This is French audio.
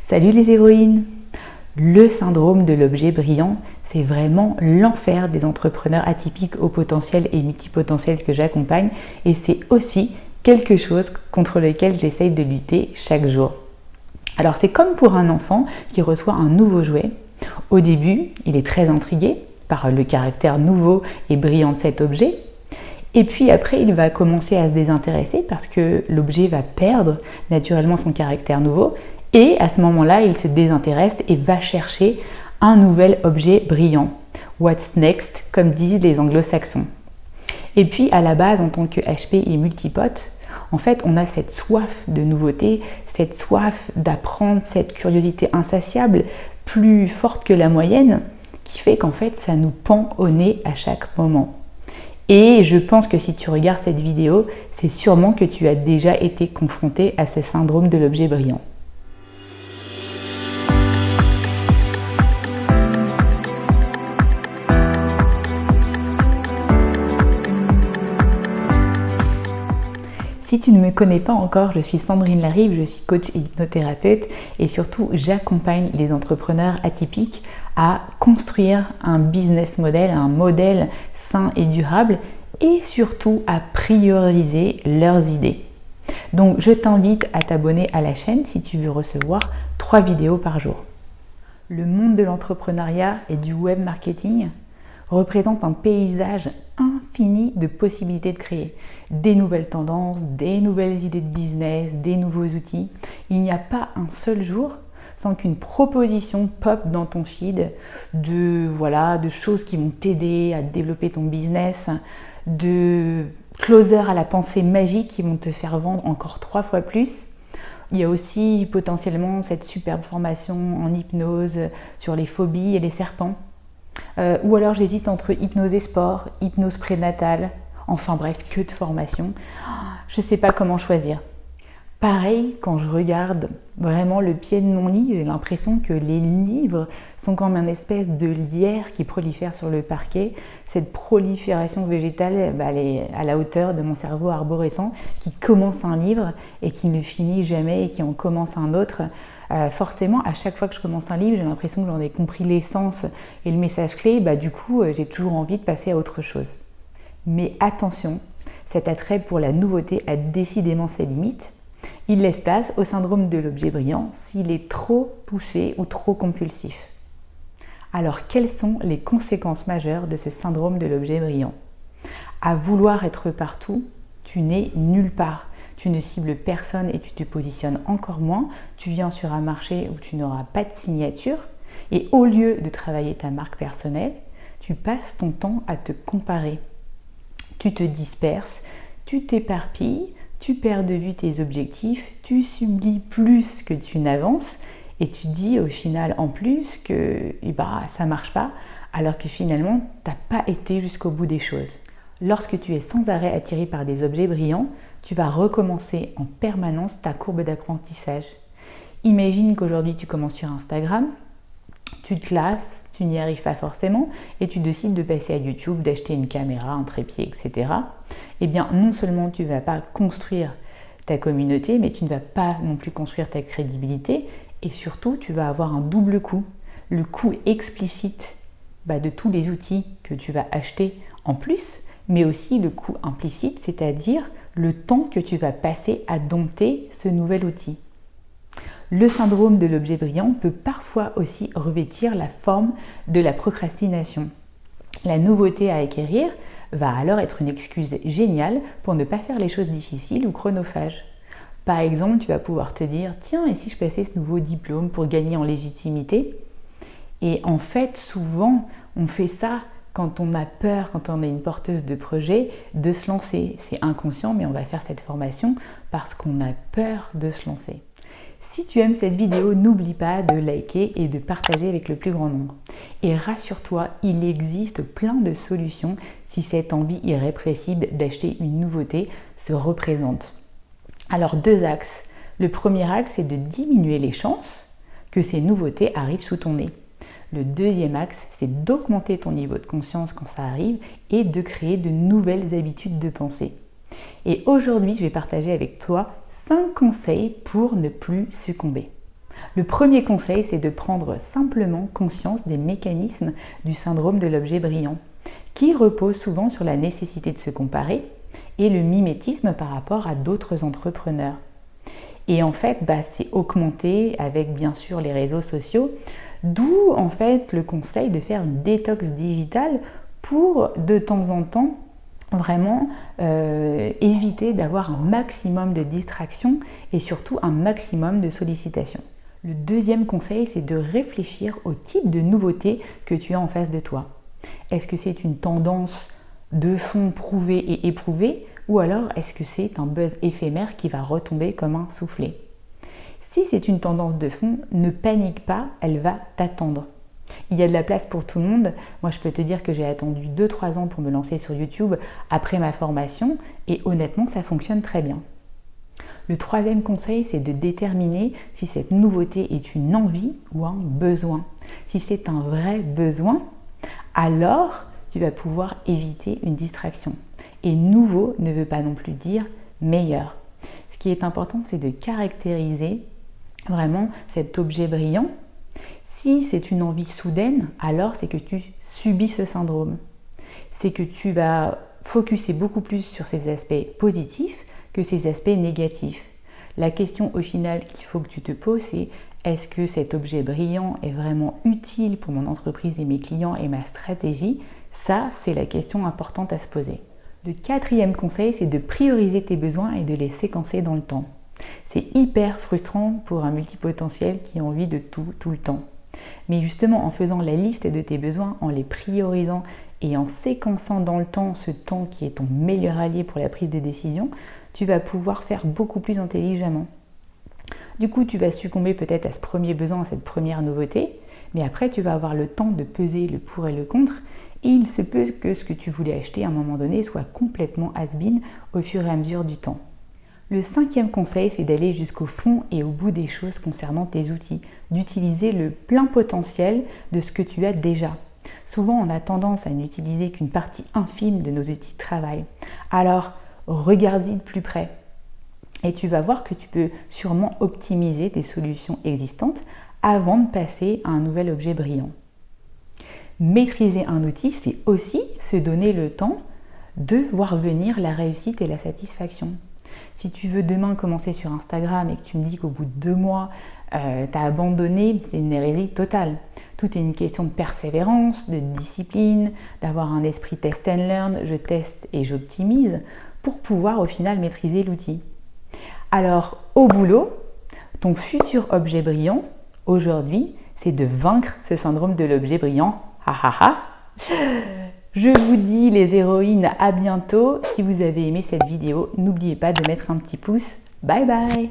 Salut les héroïnes! Le syndrome de l'objet brillant, c'est vraiment l'enfer des entrepreneurs atypiques au potentiel et multipotentiel que j'accompagne et c'est aussi quelque chose contre lequel j'essaye de lutter chaque jour. Alors c'est comme pour un enfant qui reçoit un nouveau jouet. Au début, il est très intrigué par le caractère nouveau et brillant de cet objet. Et puis après, il va commencer à se désintéresser parce que l'objet va perdre naturellement son caractère nouveau. Et à ce moment-là, il se désintéresse et va chercher un nouvel objet brillant. What's next, comme disent les anglo-saxons. Et puis à la base, en tant que HP et multipote, en fait, on a cette soif de nouveauté, cette soif d'apprendre, cette curiosité insatiable, plus forte que la moyenne, qui fait qu'en fait, ça nous pend au nez à chaque moment. Et je pense que si tu regardes cette vidéo, c'est sûrement que tu as déjà été confronté à ce syndrome de l'objet brillant. Si tu ne me connais pas encore, je suis Sandrine Larive, je suis coach et hypnothérapeute et surtout j'accompagne les entrepreneurs atypiques à construire un business model, un modèle sain et durable et surtout à prioriser leurs idées. Donc je t'invite à t'abonner à la chaîne si tu veux recevoir 3 vidéos par jour. Le monde de l'entrepreneuriat et du web marketing représente un paysage infini de possibilités de créer des nouvelles tendances, des nouvelles idées de business, des nouveaux outils. Il n'y a pas un seul jour sans qu'une proposition pop dans ton feed de choses qui vont t'aider à développer ton business, de closers à la pensée magique qui vont te faire vendre encore 3 fois plus. Il y a aussi potentiellement cette superbe formation en hypnose sur les phobies et les serpents. Ou alors j'hésite entre hypnose et sport, hypnose prénatale, enfin bref, que de formation. Je ne sais pas comment choisir. Pareil, quand je regarde vraiment le pied de mon lit, j'ai l'impression que les livres sont comme une espèce de lierre qui prolifère sur le parquet. Cette prolifération végétale, elle est à la hauteur de mon cerveau arborescent qui commence un livre et qui ne finit jamais et qui en commence un autre. Forcément, à chaque fois que je commence un livre, j'ai l'impression que j'en ai compris l'essence et le message clé. Du coup, j'ai toujours envie de passer à autre chose. Mais attention, cet attrait pour la nouveauté a décidément ses limites. Il laisse place au syndrome de l'objet brillant s'il est trop poussé ou trop compulsif. Alors, quelles sont les conséquences majeures de ce syndrome de l'objet brillant? À vouloir être partout, tu n'es nulle part. Tu ne cibles personne et tu te positionnes encore moins. Tu viens sur un marché où tu n'auras pas de signature et au lieu de travailler ta marque personnelle, tu passes ton temps à te comparer. Tu te disperses, tu t'éparpilles, tu perds de vue tes objectifs, tu subis plus que tu n'avances et tu dis au final en plus que ça ne marche pas alors que finalement tu n'as pas été jusqu'au bout des choses. Lorsque tu es sans arrêt attiré par des objets brillants, tu vas recommencer en permanence ta courbe d'apprentissage. Imagine qu'aujourd'hui tu commences sur Instagram, tu te lasses, tu n'y arrives pas forcément et tu décides de passer à YouTube, d'acheter une caméra, un trépied, etc. Eh bien, non seulement tu ne vas pas construire ta communauté, mais tu ne vas pas non plus construire ta crédibilité et surtout, tu vas avoir un double coût. Le coût explicite de tous les outils que tu vas acheter en plus, mais aussi le coût implicite, c'est-à-dire le temps que tu vas passer à dompter ce nouvel outil. Le syndrome de l'objet brillant peut parfois aussi revêtir la forme de la procrastination. La nouveauté à acquérir va alors être une excuse géniale pour ne pas faire les choses difficiles ou chronophages. Par exemple, tu vas pouvoir te dire « Tiens, et si je passais ce nouveau diplôme pour gagner en légitimité ?» Et en fait, souvent, on fait ça quand on a peur, quand on est une porteuse de projet, de se lancer. C'est inconscient, mais on va faire cette formation parce qu'on a peur de se lancer. Si tu aimes cette vidéo, n'oublie pas de liker et de partager avec le plus grand nombre. Et rassure-toi, il existe plein de solutions si cette envie irrépressible d'acheter une nouveauté se représente. Alors 2 axes. Le premier axe, c'est de diminuer les chances que ces nouveautés arrivent sous ton nez. Le deuxième axe, c'est d'augmenter ton niveau de conscience quand ça arrive et de créer de nouvelles habitudes de pensée. Et aujourd'hui, je vais partager avec toi 5 conseils pour ne plus succomber. Le premier conseil, c'est de prendre simplement conscience des mécanismes du syndrome de l'objet brillant, qui repose souvent sur la nécessité de se comparer et le mimétisme par rapport à d'autres entrepreneurs. Et en fait, c'est augmenté avec bien sûr les réseaux sociaux, d'où en fait le conseil de faire une détox digitale pour de temps en temps vraiment éviter d'avoir un maximum de distractions et surtout un maximum de sollicitations. Le deuxième conseil, c'est de réfléchir au type de nouveauté que tu as en face de toi. Est-ce que c'est une tendance de fond prouvée et éprouvée ou alors est-ce que c'est un buzz éphémère qui va retomber comme un soufflet? Si c'est une tendance de fond, ne panique pas, elle va t'attendre. Il y a de la place pour tout le monde. Moi, je peux te dire que j'ai attendu 2-3 ans pour me lancer sur YouTube après ma formation et honnêtement, ça fonctionne très bien. Le troisième conseil, c'est de déterminer si cette nouveauté est une envie ou un besoin. Si c'est un vrai besoin, alors tu vas pouvoir éviter une distraction. Et nouveau ne veut pas non plus dire meilleur. Ce qui est important, c'est de caractériser vraiment cet objet brillant. Si c'est une envie soudaine, alors c'est que tu subis ce syndrome. C'est que tu vas focuser beaucoup plus sur ces aspects positifs que ces aspects négatifs. La question au final qu'il faut que tu te poses, c'est est-ce que cet objet brillant est vraiment utile pour mon entreprise et mes clients et ma stratégie? Ça, c'est la question importante à se poser. Le quatrième conseil, c'est de prioriser tes besoins et de les séquencer dans le temps. C'est hyper frustrant pour un multipotentiel qui a envie de tout le temps. Mais justement, en faisant la liste de tes besoins, en les priorisant et en séquençant dans le temps ce temps qui est ton meilleur allié pour la prise de décision, tu vas pouvoir faire beaucoup plus intelligemment. Du coup, tu vas succomber peut-être à ce premier besoin, à cette première nouveauté, mais après, tu vas avoir le temps de peser le pour et le contre, et il se peut que ce que tu voulais acheter à un moment donné soit complètement has-been au fur et à mesure du temps. Le cinquième conseil, c'est d'aller jusqu'au fond et au bout des choses concernant tes outils, d'utiliser le plein potentiel de ce que tu as déjà. Souvent, on a tendance à n'utiliser qu'une partie infime de nos outils de travail. Alors, regarde-y de plus près. Et tu vas voir que tu peux sûrement optimiser tes solutions existantes avant de passer à un nouvel objet brillant. Maîtriser un outil, c'est aussi se donner le temps de voir venir la réussite et la satisfaction. Si tu veux demain commencer sur Instagram et que tu me dis qu'au bout de 2 mois, tu as abandonné, c'est une hérésie totale. Tout est une question de persévérance, de discipline, d'avoir un esprit test and learn, je teste et j'optimise pour pouvoir au final maîtriser l'outil. Alors, au boulot, ton futur objet brillant, aujourd'hui, c'est de vaincre ce syndrome de l'objet brillant. Ha ha ha. Je vous dis les héroïnes à bientôt. Si vous avez aimé cette vidéo, n'oubliez pas de mettre un petit pouce. Bye bye.